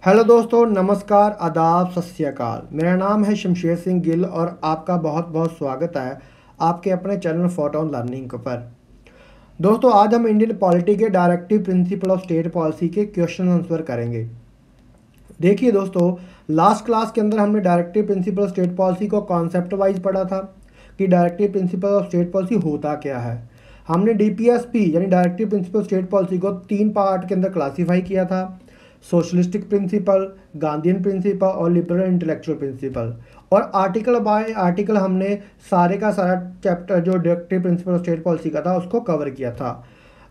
Hello दोस्तों, नमस्कार, आदाब, सत श्री अकाल। मेरा नाम है शमशेर सिंह गिल और आपका बहुत बहुत स्वागत है आपके अपने चैनल फोटोन लर्निंग पर। दोस्तों, आज हम इंडियन पॉलिटी के directive principle of state policy के क्वेश्चन आंसर करेंगे। देखिए दोस्तों, लास्ट क्लास के अंदर हमने directive principle of state policy को कॉन्सेप्ट वाइज पढ़ा था कि directive principle of state policy होता क्या है। हमने DPSP यानी directive principle of state policy को 3 पार्ट के अंदर क्लासीफाई किया था: सोशलिस्टिक प्रिंसिपल, गांधीयन प्रिंसिपल और लिबरल इंटेलेक्चुअल प्रिंसिपल। और आर्टिकल बाय आर्टिकल हमने सारे का सारा चैप्टर जो directive principle of state policy का था उसको कवर किया था।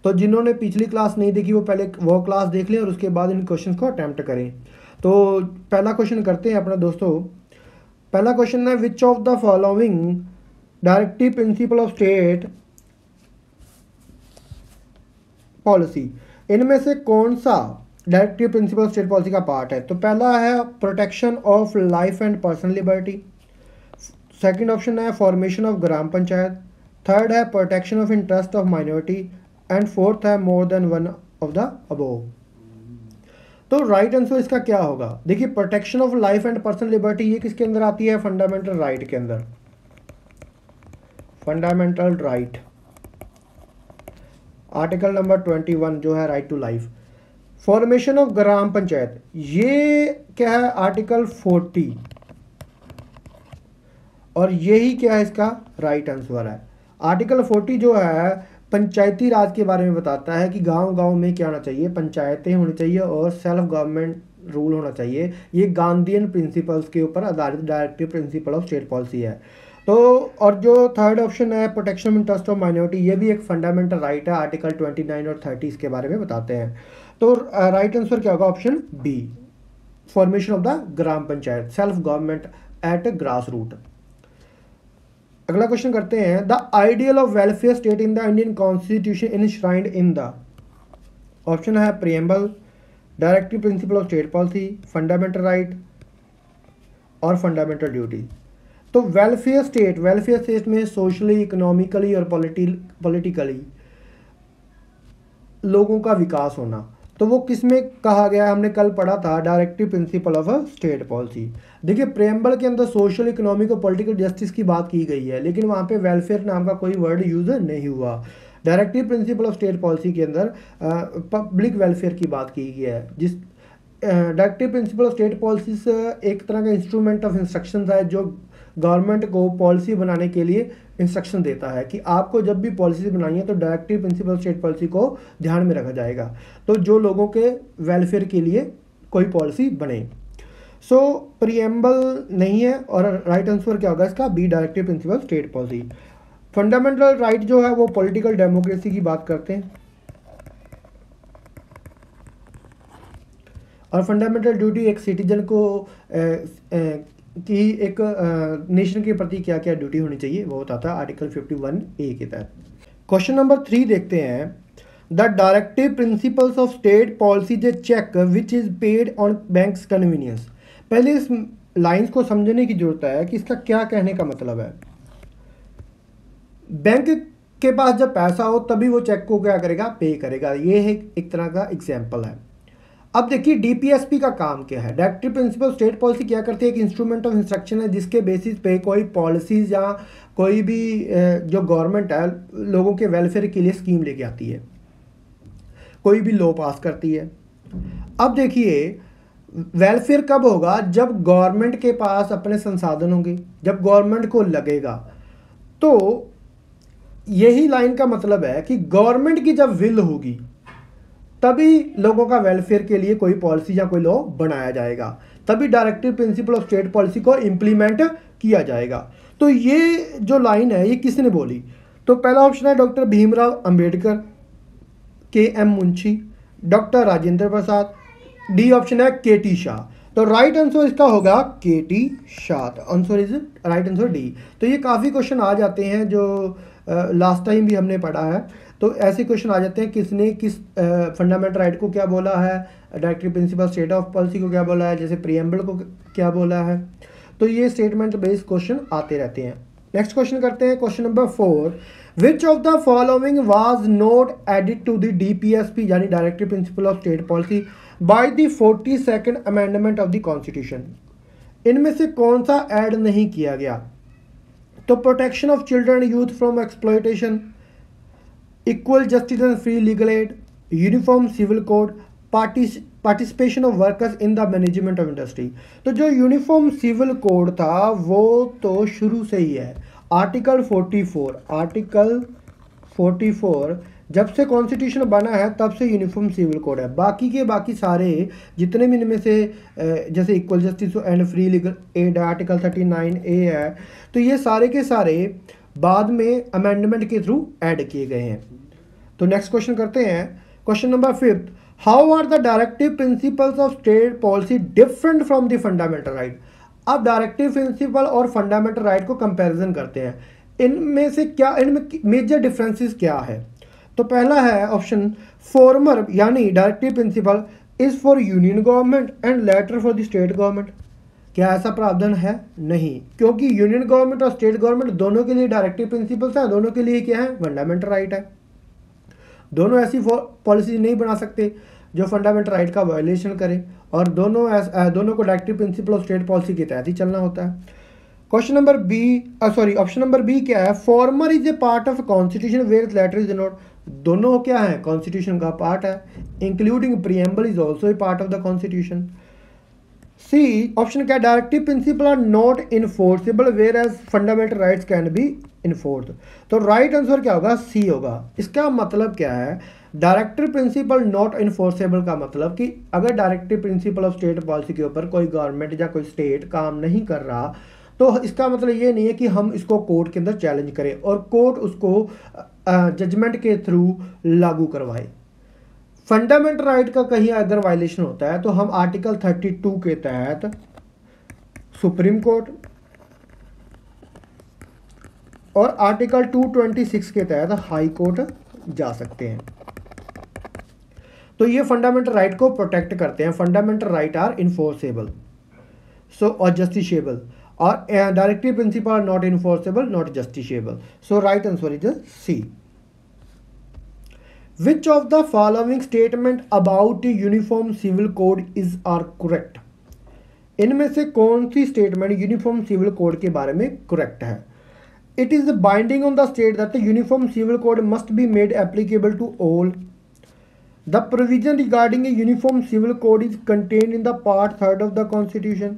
तो जिन्होंने पिछली क्लास नहीं देखी वो पहले वो क्लास देख लें और उसके बाद इन क्वेश्चन को अटैम्प्ट करें। तो पहला क्वेश्चन करते हैं अपना दोस्तों। पहला क्वेश्चन है, which of the following directive principle of state policy, इनमें से कौन सा directive principle of state policy का पार्ट है? तो पहला है protection of life and personal liberty, second option है formation of gram panchayat, third है protection of interest of minority and fourth है more than one of the above. तो राइट आंसर इसका क्या होगा? देखिए, protection of life and personal liberty ये किसके अंदर आती है? फंडामेंटल राइट के अंदर। फंडामेंटल राइट आर्टिकल नंबर 21 जो है right to life. Formation of gram panchayat ये क्या है? आर्टिकल 40। और यही क्या है इसका राइट आंसर है। आर्टिकल 40 जो है पंचायती राज के बारे में बताता है कि गांव-गांव में क्या होना चाहिए, पंचायतें होनी चाहिए और सेल्फ गवर्नमेंट रूल होना चाहिए। ये गांधीयन प्रिंसिपल्स के ऊपर आधारित directive principle of state policy है। तो और जो थर्ड ऑप्शन है protection of interest of minority, ये भी एक फंडामेंटल राइट है। आर्टिकल 29 और 30 इसके बारे में बताते हैं। तो राइट आंसर क्या होगा? Option B, formation of the gram panchayat, self government at grass root. अगला क्वेश्चन करते हैं, the ideal of welfare state in the Indian constitution enshrined in the. Option है preamble, directive principle of state policy, fundamental right और fundamental duty. तो welfare state में socially, economically और politically लोगों का विकास होना। तो वो किस में कहा गया? हमने कल पढ़ा था directive principle of state policy. देखिए, प्रेम्बल के अंदर सोशल, इकोनॉमिक और पॉलिटिकल जस्टिस की बात की गई है, लेकिन वहाँ पे वेलफेयर नाम का कोई वर्ड यूज नहीं हुआ। Directive principle of state policy के अंदर पब्लिक वेलफेयर की बात की गई है। जिस directive principle of state policy एक तरह का इंस्ट्रूमेंट ऑफ इंस्ट्रक्शन है जो गवर्नमेंट को पॉलिसी बनाने के लिए इंस्ट्रक्शन देता है कि आपको जब भी पॉलिसी बनानी है तो directive principle of state policy को ध्यान में रखा जाएगा, तो जो लोगों के वेलफेयर के लिए कोई पॉलिसी बने। सो प्रीएम्बल नहीं है और राइट आंसर क्या होगा इसका? B, directive principle state policy. Fundamental right जो है वो पॉलिटिकल डेमोक्रेसी की बात करते हैं और फंडामेंटल ड्यूटी एक सिटीजन को कि एक नेशन के प्रति क्या क्या ड्यूटी होनी चाहिए वो बताता है आर्टिकल 51A के तहत। क्वेश्चन नंबर 3 देखते हैं, the directive principles of state policy is a check which is paid on banks convenience. पहले इस लाइंस को समझने की जरूरत है कि इसका क्या कहने का मतलब है। बैंक के पास जब पैसा हो तभी वो चेक को क्या करेगा? पे करेगा। ये है एक तरह का एग्जाम्पल है। अब देखिए, DPSP का काम क्या है? डायरेक्टिव प्रिंसिपल स्टेट पॉलिसी क्या करती है? एक इंस्ट्रूमेंट ऑफ इंस्ट्रक्शन है जिसके बेसिस पे कोई पॉलिसीज या कोई भी जो गवर्नमेंट है लोगों के वेलफेयर के लिए स्कीम लेके आती है, कोई भी लॉ पास करती है। अब देखिए, वेलफेयर कब होगा? जब गवर्नमेंट के पास अपने संसाधन होंगे, जब गवर्नमेंट को लगेगा। तो यही लाइन का मतलब है कि गवर्नमेंट की जब विल होगी तभी लोगों का वेलफेयर के लिए कोई पॉलिसी या कोई लॉ बनाया जाएगा, तभी directive principle of state policy को इम्प्लीमेंट किया जाएगा। तो ये जो लाइन है ये किसने बोली? तो पहला ऑप्शन है doctor Bhimrao Ambedkar, KM Munshi, doctor Rajendra Prasad, D option है KT शाह। तो राइट आंसर इसका होगा KT Shah. Answer is right answer D. तो ये काफ़ी क्वेश्चन आ जाते हैं जो लास्ट टाइम भी हमने पढ़ा है। तो ऐसे क्वेश्चन आ जाते हैं किसने किस फंडामेंटल राइट को क्या बोला है, directive principle state of policy को क्या बोला है, जैसे प्रीएम्बल को क्या बोला है। तो ये स्टेटमेंट बेस्ड क्वेश्चन आते रहते हैं। नेक्स्ट क्वेश्चन करते हैं, question number 4, which of the following was not added to the DPSP यानी directive principle of state policy by the 42nd amendment of the constitution. इनमें से कौन सा ऐड नहीं किया गया? तो protection of children youth from exploitation, equal justice and free legal aid, uniform civil code, participation of workers in the management of industry. तो जो यूनिफॉर्म सिविल कोड था वो तो शुरू से ही है, आर्टिकल 44 जब से कॉन्स्टिट्यूशन बना है तब से यूनिफॉर्म सिविल कोड है। बाकी के बाकी सारे जितने भी इनमें से जैसे equal justice and free legal add article 39A है, तो ये सारे के सारे बाद में अमेंडमेंट के थ्रू ऐड किए गए हैं। तो नेक्स्ट क्वेश्चन करते हैं, question number 5, how are the directive principles of state policy different from the fundamental right. अब डायरेक्टिव प्रिंसिपल और फंडामेंटल राइट को कंपैरिजन करते हैं, इनमें से क्या, इनमें मेजर डिफरेंसेस क्या है। तो पहला है ऑप्शन, फॉर्मर यानी directive principal is for union government and later for the state government. क्या ऐसा प्रावधान है? नहीं, क्योंकि यूनियन गवर्नमेंट और स्टेट गवर्नमेंट दोनों के लिए डायरेक्टिव प्रिंसिपल्स हैं, दोनों के लिए क्या है, फंडामेंटल राइट है। दोनों ऐसी पॉलिसी नहीं बना सकते जो फंडामेंटल राइट का वायलेशन करे, और दोनों को directive principle of state policy के तहत ही चलना होता है। Question number option number B क्या है, former is a part of constitution where latter is not. दोनों क्या है, कॉन्स्टिट्यूशन का पार्ट है, including preamble is also a part of the constitution. C option क्या, directive principle are not enforceable whereas fundamental rights can be enforce. तो right answer क्या होगा, सी होगा। इसका मतलब क्या है, डायरेक्टिव प्रिंसिपल नॉट इन्फोर्सेबल का मतलब कि अगर directive principle of state policy के ऊपर कोई गवर्नमेंट या कोई स्टेट काम नहीं कर रहा, तो इसका मतलब ये नहीं है कि हम इसको कोर्ट के अंदर चैलेंज करें और कोर्ट उसको जजमेंट के थ्रू लागू करवाए। फंडामेंटल राइट का कहीं अगर वायलेशन होता है तो हम आर्टिकल 32 के तहत सुप्रीम कोर्ट और आर्टिकल 226 के तहत हाई कोर्ट जा सकते हैं। तो ये फंडामेंटल राइट को प्रोटेक्ट करते हैं। फंडामेंटल राइट आर इन्फोर्सेबल और जस्टिसेबल, और directive principle are not enforceable not justiciable. So right answer is C. Which of the following statement about uniform civil code is are correct. इनमें से कौन सी statement uniform civil code के बारे में correct है? It is binding on the state that the uniform civil code must be made applicable to all. The provision regarding a uniform civil code is contained in the part 3 of the constitution.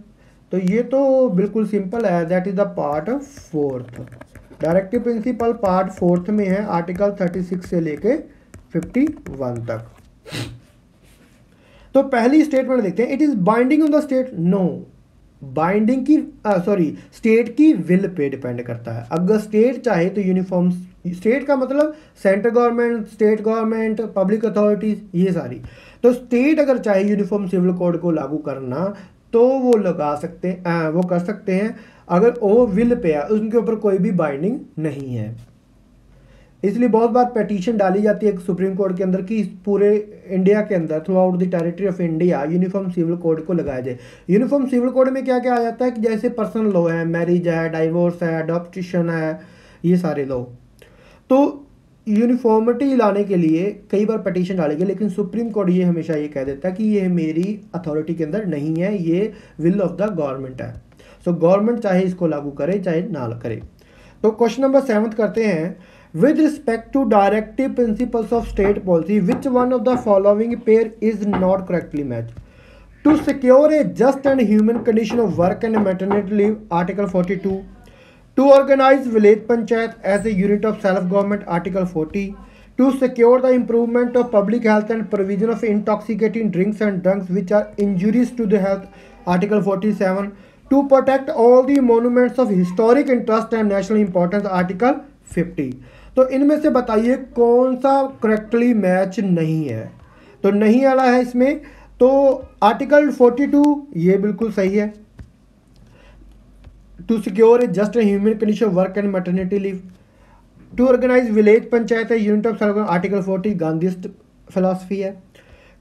तो ये तो बिल्कुल simple है, that is the part 4। Directive principle part 4 में है, article 36 से लेके 51 तक। तो पहली स्टेटमेंट देखते हैं, it is binding on the state. No, binding की स्टेट की विल पे डिपेंड करता है। अगर स्टेट चाहे तो यूनिफॉर्म, स्टेट का मतलब central government, state government, public authorities, ये सारी। तो स्टेट अगर चाहे यूनिफॉर्म सिविल कोड को लागू करना तो वो लगा सकते हैं, वो कर सकते हैं, अगर वो विल पे है, उनके ऊपर कोई भी बाइंडिंग नहीं है। इसलिए बहुत बार पिटीशन डाली जाती है सुप्रीम कोर्ट के अंदर कि पूरे इंडिया के अंदर, throughout the territory of India, uniform civil code को लगाया जाए। यूनिफॉर्म सिविल कोड में क्या क्या आ जाता है कि जैसे पर्सनल लॉ है, मैरिज है, डाइवोर्स है, अडॉप्शन है, ये सारे लॉ। तो यूनिफॉर्मिटी लाने के लिए कई बार पिटीशन डालेंगे, लेकिन सुप्रीम कोर्ट ये हमेशा ये कह देता है कि ये मेरी अथॉरिटी के अंदर नहीं है, ये विल ऑफ द गवर्नमेंट है। सो गवर्नमेंट चाहे इसको लागू करे चाहे ना करे। तो क्वेश्चन नंबर 7 करते हैं, with respect to directive principles of state policy, which one of the following pair is not correctly matched? To secure a just and human condition of work and maternity leave, Article 42. To organize village panchayat as a unit of self-government, Article 40. To secure the improvement of public health and provision of intoxicating drinks and drugs which are injurious to the health, Article 47. To protect all the monuments of historic interest and national importance, Article 50. तो इनमें से बताइए कौन सा correctly match नहीं है। तो नहीं वाला है इसमें, तो आर्टिकल 42 ये बिल्कुल सही है। To secure a just and human condition work and maternity leave, to organise village panchayat है, unit of self, article 40 Gandhist philosophy है।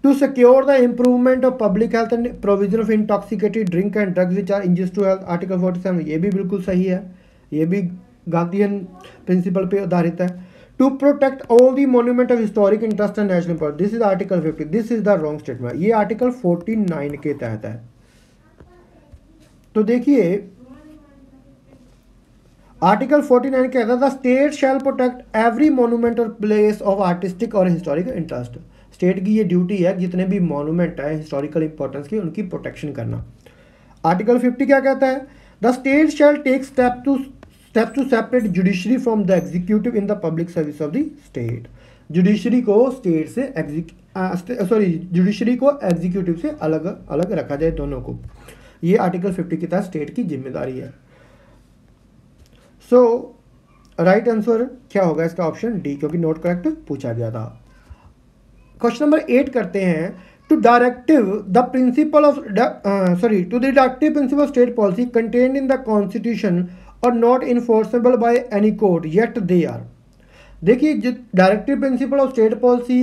To secure the improvement of public health and provision of intoxicated drink and drugs which are injurious to health, article 47 ये भी बिल्कुल सही है, ये भी Gandhian principal पे आधारित है। To protect all the monument of historic interest and national importance, this is article 50, this is the wrong statement, ये आर्टिकल 49 के तहत है। तो देखिए आर्टिकल 49 कहता है the state shell protect every monument और प्लेस ऑफ आर्टिस्टिक और हिस्टोरिकल इंटरेस्ट, स्टेट की ये ड्यूटी है जितने भी मोन्यूमेंट है हिस्टोरिकल इंपॉर्टेंस की उनकी प्रोटेक्शन करना। आर्टिकल 50 क्या कहता है, the state shall take step to separate judiciary from the executive in the public service of the state, judiciary को स्टेट से जुडिशरी को एग्जीक्यूटिव से अलग अलग रखा जाए दोनों को, ये आर्टिकल 50 के तहत स्टेट की जिम्मेदारी है। सो राइट आंसर क्या होगा इसका, ऑप्शन डी, क्योंकि नॉट करेक्ट पूछा गया था। क्वेश्चन नंबर 8 करते हैं, to directive the principle of to the directive principle of state policy contained in the constitution और not enforceable by any court yet they are. देखिए जो directive principle of state policy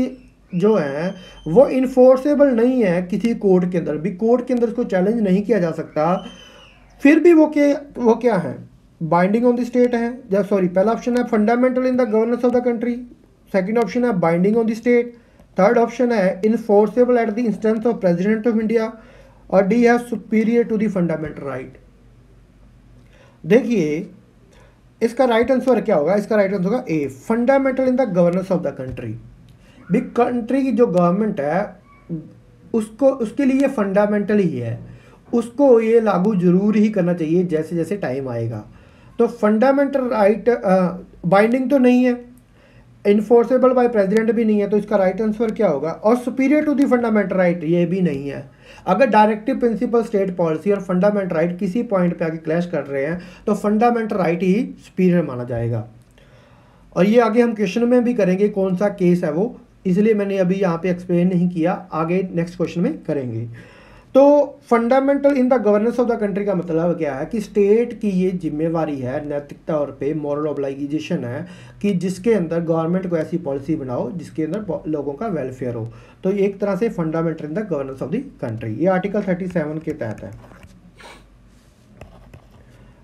जो है वो enforceable नहीं है किसी कोर्ट के अंदर भी, कोर्ट के अंदर इसको चैलेंज नहीं किया जा सकता, फिर भी वो क्या है, बाइंडिंग ऑन द स्टेट है। जब पहला ऑप्शन है fundamental in the governance of the country, second option है binding on the state, third option है enforceable at the instance of president of India, और डी है superior to the fundamental right. देखिए इसका राइट आंसर क्या होगा, इसका right answer होगा A, fundamental in the governance of the country. भी कंट्री की जो गवर्नमेंट है उसको उसके लिए फंडामेंटल ही है, उसको ये लागू जरूर ही करना चाहिए जैसे जैसे टाइम आएगा। तो फंडामेंटल राइट बाइंडिंग तो नहीं है, इन्फोर्सेबल बाय प्रेसिडेंट भी नहीं है, तो इसका राइट आंसर क्या होगा, और superior to the fundamental right ये भी नहीं है। अगर डायरेक्टिव प्रिंसिपल स्टेट पॉलिसी और फंडामेंटल राइट किसी पॉइंट पे आके क्लैश कर रहे हैं तो फंडामेंटल राइट ही सुपीरियर माना जाएगा, और ये आगे हम क्वेश्चन में भी करेंगे कौन सा केस है वो, इसलिए मैंने अभी यहाँ पे एक्सप्लेन नहीं किया, आगे नेक्स्ट क्वेश्चन में करेंगे। तो fundamental in the governance of the country का मतलब क्या है कि स्टेट की ये जिम्मेवारी है, नैतिक तौर पे मॉरल ऑब्लाइजेशन है कि जिसके अंदर गवर्नमेंट को ऐसी पॉलिसी बनाओ जिसके अंदर लोगों का वेलफेयर हो, तो एक तरह से fundamental in the governance of the country, ये आर्टिकल 37 के तहत है।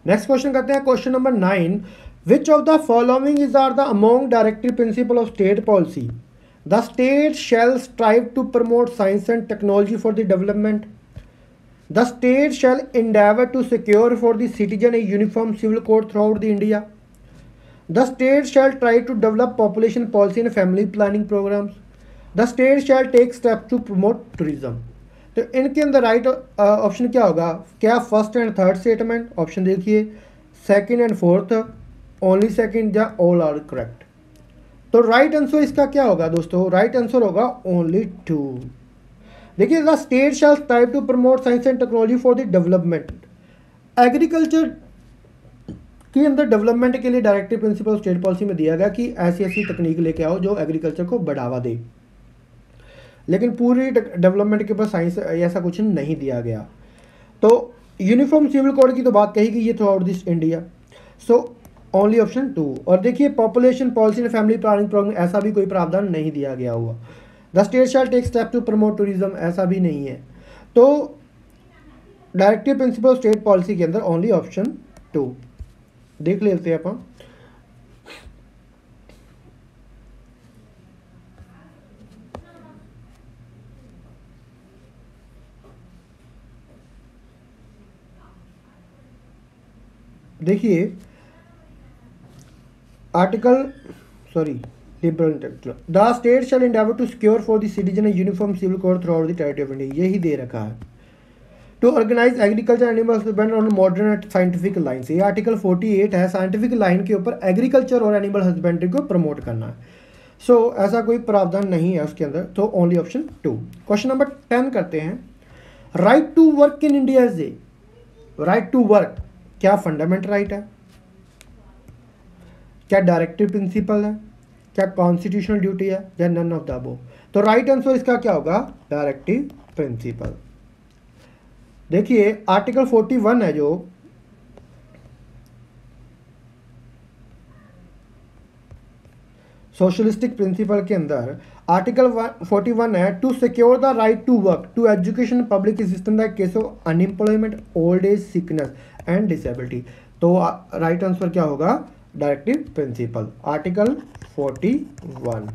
नेक्स्ट क्वेश्चन करते हैं, question number 9, which of the following is are the among directive principle of state policy, the state shall strive to promote science and technology for the development, the state shall endeavor to secure for the citizen a uniform civil code throughout the India, the state shall try to develop population policy and family planning programs, the state shall take steps to promote tourism। तो इनके अंदर right option क्या होगा, क्या first and third statement, option देखिए second and fourth, only second, या all are correct. तो right answer इसका क्या होगा दोस्तों, राइट आंसर होगा ओनली 2। देखिए the state shall strive to promote science and technology for the development, agriculture के अंदर डेवलपमेंट के लिए डायरेक्टिव प्रिंसिपल स्टेट पॉलिसी में दिया गया कि ऐसी ऐसी तकनीक लेके आओ जो एग्रीकल्चर को बढ़ावा दे, लेकिन पूरी डेवलपमेंट के ऊपर साइंस ऐसा कुछ नहीं दिया गया। तो यूनिफॉर्म सिविल कोड की तो बात कही कि ये throughout this India, so only option 2। और देखिए population policy and family planning programme ऐसा भी कोई प्रावधान नहीं दिया गया हुआ, the state shall take step to promote tourism ऐसा भी नहीं है। तो डायरेक्टिव प्रिंसिपल स्टेट पॉलिसी के अंदर ओनली ऑप्शन 2 देख लेते हैं अपन। देखिए article liberal intellectual, the state shall endeavour to secure for the citizen a uniform civil code throughout the territory of India, यही दे रखा है। To organise agriculture animal husbandry on modern and scientific line, ये article 48 है, scientific line के ऊपर agriculture और animal husbandry को प्रमोट करना है। सो ऐसा कोई प्रावधान नहीं है उसके अंदर, तो ओनली ऑप्शन 2। क्वेश्चन नंबर 10 करते हैं, right to work in India is a, right to work क्या फंडामेंटल राइट है, क्या डायरेक्टिव प्रिंसिपल है, क्या कॉन्स्टिट्यूशनल ड्यूटी है, या नन ऑफ द अबव। तो राइट आंसर इसका क्या होगा, डायरेक्टिव प्रिंसिपल। देखिए आर्टिकल 41 है जो सोशलिस्टिक प्रिंसिपल के अंदर आर्टिकल 41 है, to secure the right to work to education public assistance the case of unemployment old age sickness and disability. तो राइट आंसर क्या होगा, directive principle, article 41।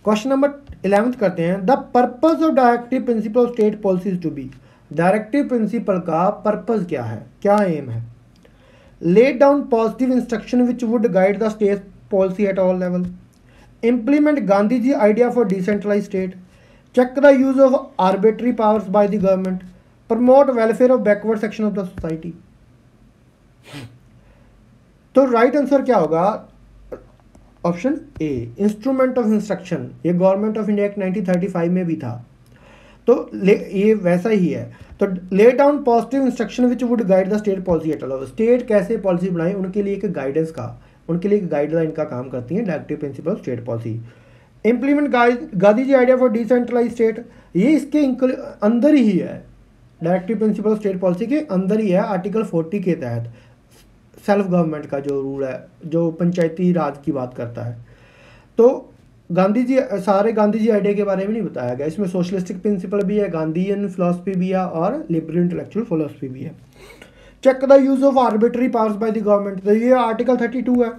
Question number 11 करते हैं, the purpose of directive principle of state policies to be. Directive principle का purpose क्या है, क्या M है? lay down positive instruction which would guide the state policy at all level, implement Gandhiji idea for decentralized state, check the use of arbitrary powers by the government, promote welfare of backward section of the society। तो right answer क्या होगा? Option A, instrument of instruction. ये government of India act 1935 में भी था, तो ये वैसा ही है। तो lay down positive instruction which would guide the state policy at all. State कैसे पॉलिसी बनाए उनके लिए एक गाइडेंस का, उनके लिए एक गाइडलाइन का काम करती है directive principle of state policy. Implement Gandhi ji idea for decentralise state, ये इसके अंदर ही है, directive principle of state policy के अंदर ही है, आर्टिकल 40 के तहत सेल्फ गवर्नमेंट का जो रूल है, जो पंचायती राज की बात करता है। तो गांधी जी, सारे गांधी जी आइडिया के बारे में नहीं बताया गया, इसमें सोशलिस्टिक प्रिंसिपल भी है, गांधीयन फिलॉसफी भी है और लिबरल इंटेलेक्चुअल फिलॉसफी भी है। Check the use of arbitrary powers by the government, तो ये आर्टिकल 32 है।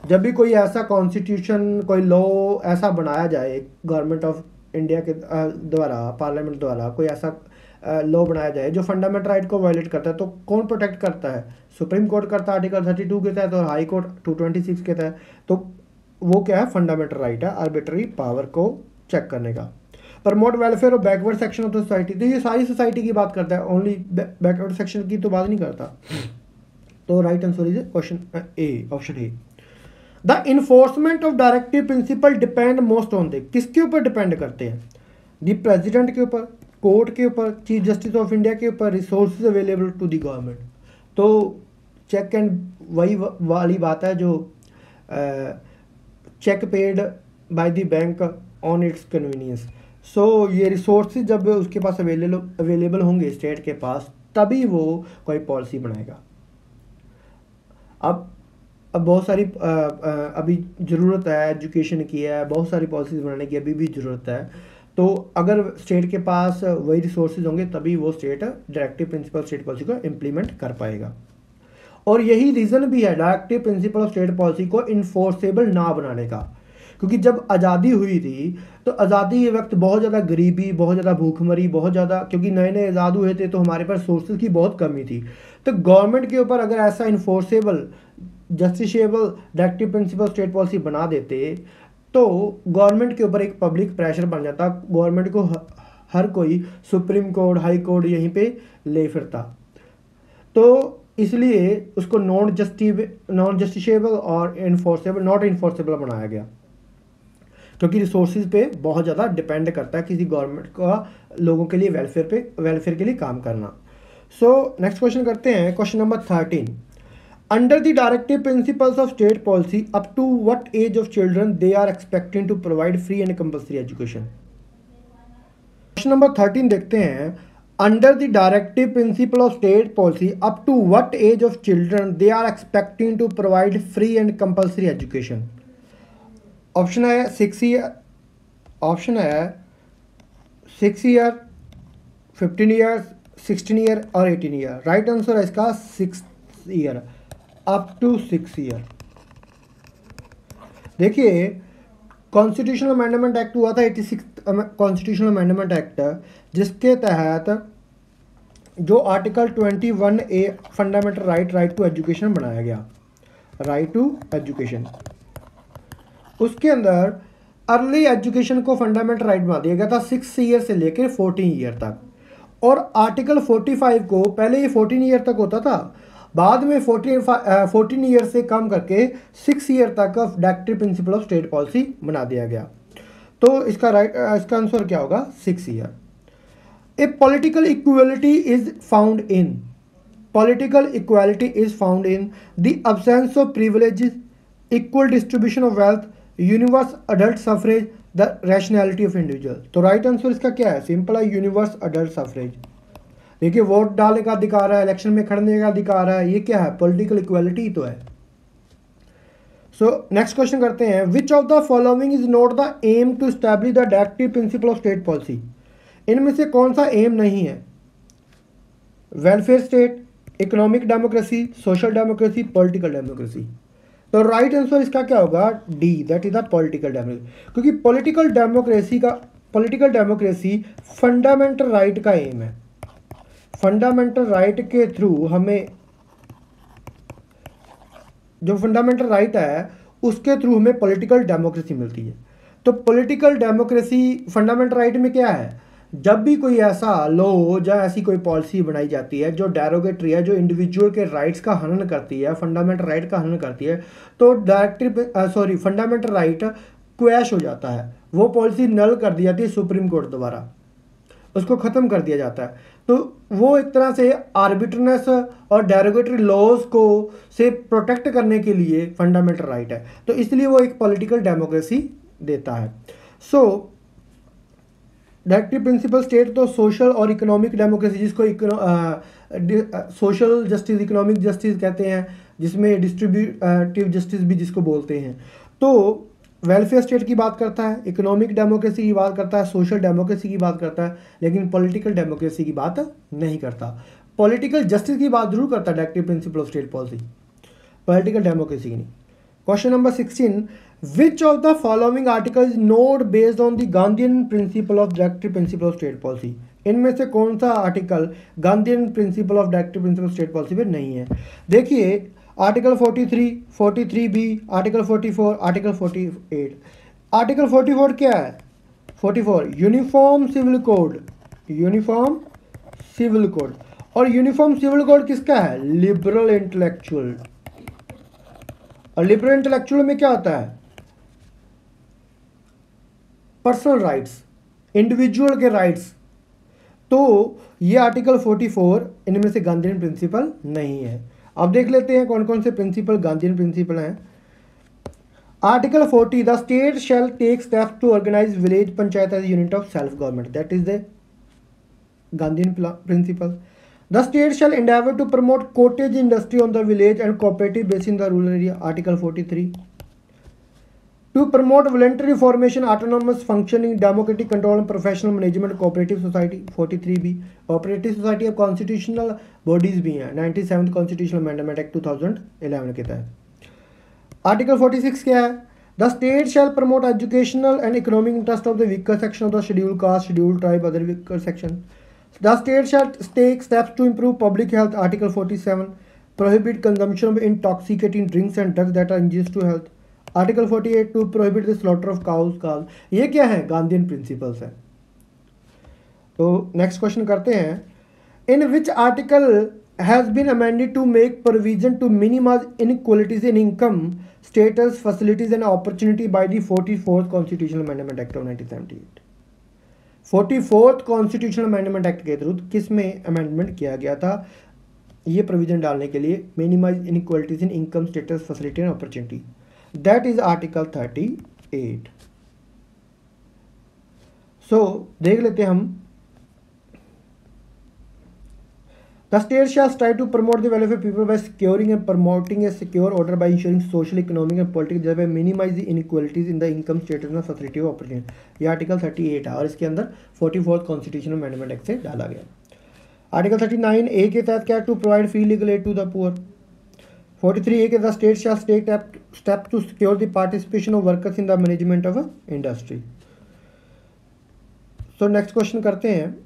जब भी कोई ऐसा कॉन्स्टिट्यूशन, कोई लॉ ऐसा बनाया जाए गवर्नमेंट ऑफ इंडिया के द्वारा, पार्लियामेंट द्वारा कोई ऐसा लॉ बनाया जाए जो फंडामेंटल राइट को वायलेट करता है, तो कौन प्रोटेक्ट करता है? सुप्रीम कोर्ट करता है आर्टिकल 32 के तहत और हाई कोर्ट 226 के तहत। तो वो क्या है? फंडामेंटल राइट है आर्बिट्री पावर को चेक करने का। Promote welfare of backward section of the society, तो ये सारी सोसाइटी की बात करता है, ओनली बैकवर्ड सेक्शन की तो बात नहीं करता। तो right answer is question A, option A. The enforcement of directive principal depend most on the, किसके ऊपर डिपेंड करते हैं? द प्रेसिडेंट के ऊपर, कोर्ट के ऊपर, चीफ जस्टिस ऑफ इंडिया के ऊपर, resources available to the government. तो चेक एंड वही वाली बात है जो check paid by the bank on its convenience. So ये रिसोर्सेज जब उसके पास अवेलेबल होंगे स्टेट के पास, तभी वो कोई पॉलिसी बनाएगा। अब बहुत सारी अभी ज़रूरत है एजुकेशन की है, बहुत सारी पॉलिसीज बनाने की अभी भी ज़रूरत है। तो अगर स्टेट के पास वही रिसोर्सेज होंगे तभी वो state directive principle state policy को इम्प्लीमेंट कर पाएगा। और यही रीज़न भी है directive principle of state policy को इन्फोर्सेबल ना बनाने का, क्योंकि जब आज़ादी हुई थी तो आज़ादी के वक्त बहुत ज़्यादा गरीबी, बहुत ज़्यादा भूखमरी, बहुत ज़्यादा, क्योंकि नए नए आज़ाद हुए थे तो हमारे पास सोर्सेज की बहुत कमी थी। तो गवर्नमेंट के ऊपर अगर ऐसा enforceable justiciable directive principle state policy बना देते तो गवर्नमेंट के ऊपर एक पब्लिक प्रेशर बन जाता, गवर्नमेंट को हर कोई सुप्रीम कोर्ट, हाई कोर्ट यहीं पे ले फिरता। तो इसलिए उसको नॉन जस्टिसेबल और इन्फोर्सेबल, नॉट इन्फोर्सेबल बनाया गया, क्योंकि रिसोर्सेज पे बहुत ज़्यादा डिपेंड करता है किसी गवर्नमेंट का लोगों के लिए वेलफेयर के लिए काम करना। सो नेक्स्ट क्वेश्चन करते हैं, question number 13। Under the directive principles of state policy, up to what age of children they are expecting to provide free and compulsory education? Question number 13 देखते हैं, under the directive principle of state policy, up to what age of children they are expecting to provide free and compulsory education? Option है 6 year, option है 6 year, 15 year, 16 year और 18 year. Right answer है इसका 6 year, up to 6 year. देखिए constitutional amendment act हुआ था 86 constitutional amendment act, जिसके तहत जो article 21A fundamental right to education बनाया गया, राइट टू एजुकेशन, उसके अंदर अर्ली एजुकेशन को फंडामेंटल राइट बना दिया गया था 6 ईयर से लेकर 14 ईयर तक। और आर्टिकल 45 को पहले ये 14 ईयर तक होता था, बाद में 14 ईयर से कम करके 6 ईयर तक directive principle of state policy बना दिया गया। तो इसका आंसर क्या होगा? 6 year. A political equality is found in, political equality is found in the absence of privileges, equal distribution of wealth, universe adult suffrage, the rationality of individual. तो right answer इसका क्या है? सिंपल है, universe adult suffrage. देखिए vote डालने का अधिकार है, इलेक्शन में खड़ने का अधिकार है, ये क्या है? पॉलिटिकल इक्वालिटी तो है। सो नेक्स्ट क्वेश्चन करते हैं, which of the following is not the aim to establish the directive principle of state policy? इनमें से कौन सा एम नहीं है? Welfare state, economic democracy, social democracy, political democracy. तो राइट आंसर इसका क्या होगा? D, that is the political democracy. क्योंकि पॉलिटिकल डेमोक्रेसी फंडामेंटल राइट का एम है। फंडामेंटल राइट के थ्रू हमें, जो फंडामेंटल राइट है उसके थ्रू हमें पॉलिटिकल डेमोक्रेसी मिलती है। तो पॉलिटिकल डेमोक्रेसी फंडामेंटल राइट में क्या है? जब भी कोई ऐसा लॉ या ऐसी कोई पॉलिसी बनाई जाती है जो डेरोगेटरी है, जो इंडिविजुअल के राइट्स का हनन करती है, फंडामेंटल राइट का हनन करती है, तो फंडामेंटल राइट क्वैश हो जाता है, वो पॉलिसी नल कर दी जाती है सुप्रीम कोर्ट द्वारा, उसको ख़त्म कर दिया जाता है। तो वो एक तरह से आर्बिट्रनेस और डेरोगेटरी लॉज को से प्रोटेक्ट करने के लिए फंडामेंटल राइट है, तो इसलिए वो एक पॉलिटिकल डेमोक्रेसी देता है। सो डायरेक्टिव प्रिंसिपल स्टेट तो सोशल और इकोनॉमिक डेमोक्रेसी, जिसको सोशल जस्टिस, इकोनॉमिक जस्टिस कहते हैं, जिसमें डिस्ट्रीब्यूटिव जस्टिस भी जिसको बोलते हैं। तो वेलफेयर स्टेट की बात करता है, इकोनॉमिक डेमोक्रेसी की बात करता है, सोशल डेमोक्रेसी की बात करता है, लेकिन पॉलिटिकल डेमोक्रेसी की बात नहीं करता। पॉलिटिकल जस्टिस की बात जरूर करता है directive principle of state policy, political democracy की नहीं। Question number 16, which of the following article is not based on the Gandhian principle of directive principle of state policy? इनमें से कौन सा article Gandhian principle of directive principle of state policy में नहीं है? देखिए, article 43, 43B, article 44, article 48। Article 44 क्या है? 44 uniform civil code, uniform civil code. और यूनिफॉर्म सिविल कोड किसका है? Liberal intellectual. और लिबरल इंटेलेक्चुअल में क्या होता है? पर्सनल राइट्स, इंडिविजुअल के राइट्स। तो ये आर्टिकल 44 इनमें से गांधीयन प्रिंसिपल नहीं है। अब देख लेते हैं कौन कौन से प्रिंसिपल गांधीयन प्रिंसिपल हैं। Article 40, the state shall take steps to organise village panchayat as unit of self government, that is the Gandhian principle. The state shall endeavour to promote cottage industry on the village and cooperative base in the rural area, article 43। To promote voluntary formation, autonomous functioning, democratic control and professional management, cooperative society, 43B। Cooperative society अब constitutional bodies भी हैं 97th constitutional amendment act 2011 के तहत। Article 46 क्या है? The state shall promote educational and economic interest of the weaker section of the schedule caste, schedule tribe, other weaker section. The state shall take steps to improve public health, article 47। Prohibit consumption of intoxicating drinks and drugs that are injurious to health, article 48। To prohibit the slaughter of cows calf. ये क्या है? Gandhian principles है। तो next question करते हैं, in which article has been amended to make provision to minimise inequalities in income, status, facilities and opportunity by the 44th constitutional amendment act of 1978। 44th constitutional amendment act के through किस में amendment किया गया था ये provision डालने के लिए? Minimise inequalities in income, status, facility and opportunity, that is article 38। so देख लेते हैं हम। The state shall strive to promote the welfare of people by securing and promoting a secure order by ensuring social, economic and political thereby minimize the inequalities in the income, status and facility of opportunity। ये article 38 है और इसके अंदर 44th constitutional amendment act से डाला गया। Article 39A के तहत क्या? To provide free legal aid to the poor. 43A के the state shall take step to secure the participation of workers in the management of industry. So next question करते हैं,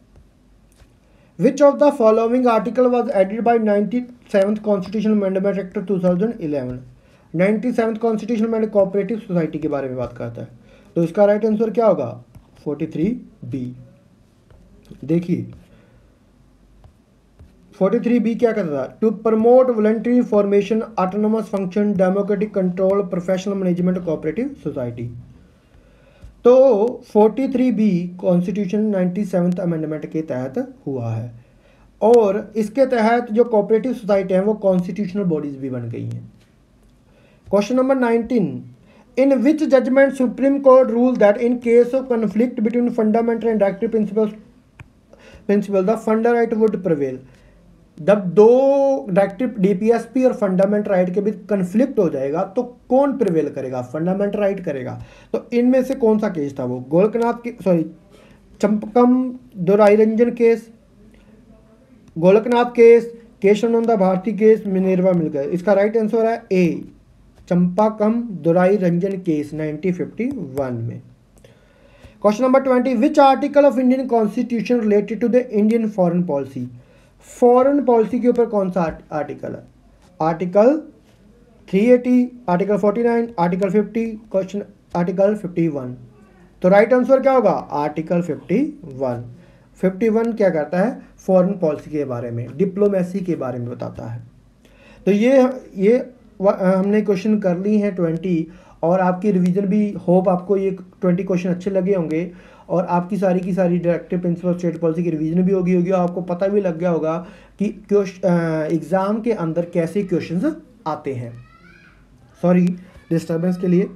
which of the following article was added by 97th constitutional amendment act 2011? 97th constitutional amendment cooperative society के बारे में बात करता है, तो इसका राइट आंसर क्या होगा? 43B। देखिए 43B क्या कहता था? To promote voluntary formation, autonomous function, democratic control, professional management, cooperative society. तो 43B कॉन्स्टिट्यूशन 97th अमेंडमेंट के तहत हुआ है और इसके तहत जो कोऑपरेटिव सोसाइटी हैं वो कॉन्स्टिट्यूशनल बॉडीज भी बन गई हैं। Question number 19, in which judgement supreme court rule that in case of conflict between fundamental and directive principle the funda right would prevail? जब दो डायरेक्टिव डीपीएसपी और फंडामेंटल राइट के बीच कन्फ्लिक्ट हो जाएगा तो कौन प्रिवेल करेगा? फंडामेंटल राइट करेगा। तो इनमें से कौन सा केस था वो? गोलकनाथ के Champakam Dorai Rajan case, Golaknath case, Kesavananda Bharati case Minerva मिलकर, इसका राइट आंसर है ए, चंपाकम दुराई रंजन केस 1951 में। Question number 20, which article of Indian constitution related to the Indian foreign policy. Foreign policy के ऊपर कौन सा आर्टिकल है? Article 380, article 49, article 50, question article 51। तो राइट आंसर क्या होगा? आर्टिकल 51। 51 क्या करता है? फॉरेन पॉलिसी के बारे में, डिप्लोमेसी के बारे में बताता है। तो ये हमने क्वेश्चन कर ली हैं 20, और आपकी रिवीजन भी, होप आपको ये 20 क्वेश्चन अच्छे लगे होंगे और आपकी सारी की सारी डायरेक्टिव प्रिंसिपल स्टेट पॉलिसी की रिवीजन भी होगी और आपको पता भी लग गया होगा कि एग्ज़ाम के अंदर कैसे क्वेश्चंस आते हैं। सॉरी डिस्टर्बेंस के लिए।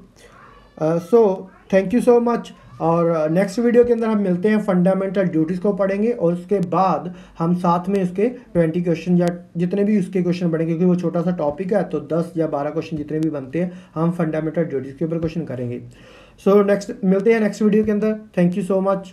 So thank you so much. और नेक्स्ट वीडियो के अंदर हम मिलते हैं, फंडामेंटल ड्यूटीज़ को पढ़ेंगे और उसके बाद हम साथ में उसके 20 क्वेश्चन या जितने भी उसके क्वेश्चन पढ़ेंगे, क्योंकि वो छोटा सा टॉपिक है तो 10 या 12 क्वेश्चन जितने भी बनते हैं हम फंडामेंटल ड्यूटीज़ के ऊपर क्वेश्चन करेंगे। सो नेक्स्ट मिलते हैं नेक्स्ट वीडियो के अंदर। Thank you so much.